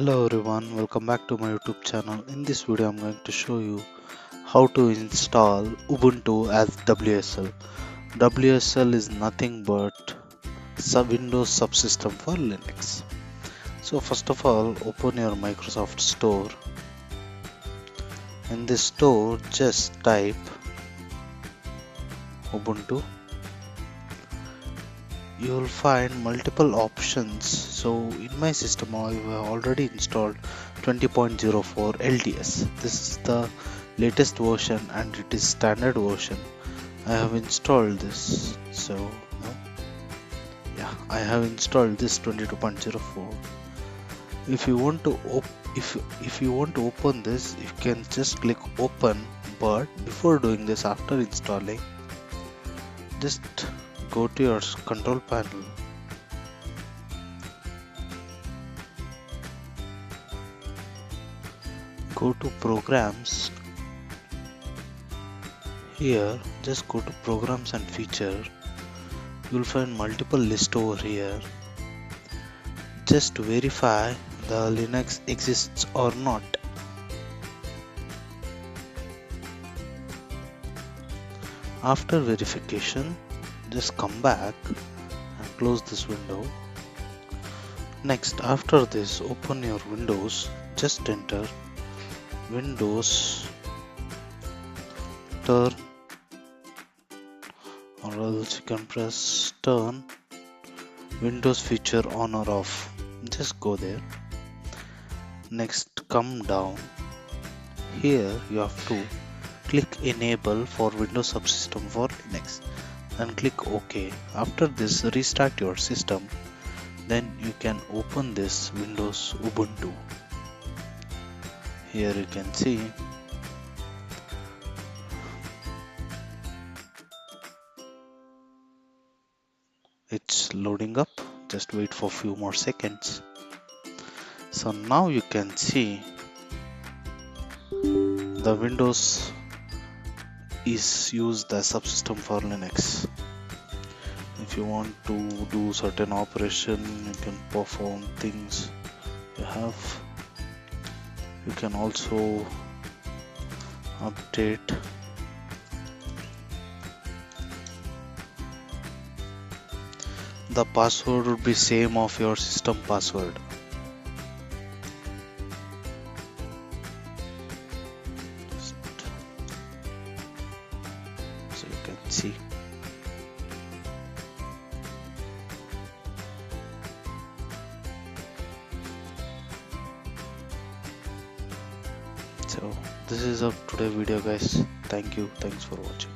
Hello everyone, welcome back to my YouTube channel. In this video I'm going to show you how to install Ubuntu as WSL. WSL is nothing but Windows Subsystem for Linux. So first of all, open your Microsoft Store. In this store, just type Ubuntu. You will find multiple options. So in my system I have already installed 20.04 LTS. This is the latest version and it is standard version. I have installed this. So yeah, I have installed this 22.04. If you want to if you want to open this, you can just click open, but before doing this, after installing, just go to your control panel. Go to programs. Here just go to programs and feature. You will find multiple lists over here. Just verify the Linux exists or not. After verification, just come back and close this window. Next, after this, open your Windows. Just enter Windows turn, or else you can press turn Windows feature on or off. Just go there. Next, come down. Here you have to click enable for Windows Subsystem for Linux and click OK. After this, restart your system. Then you can open this Windows Ubuntu. Here you can see it's loading up. Just wait for a few more seconds. So now you can see the Windows is used as subsystem for Linux. If you want to do certain operation, you can perform things you have. You can also update the password would be same of your system password. So you can see. So this is our today video, guys. Thanks for watching.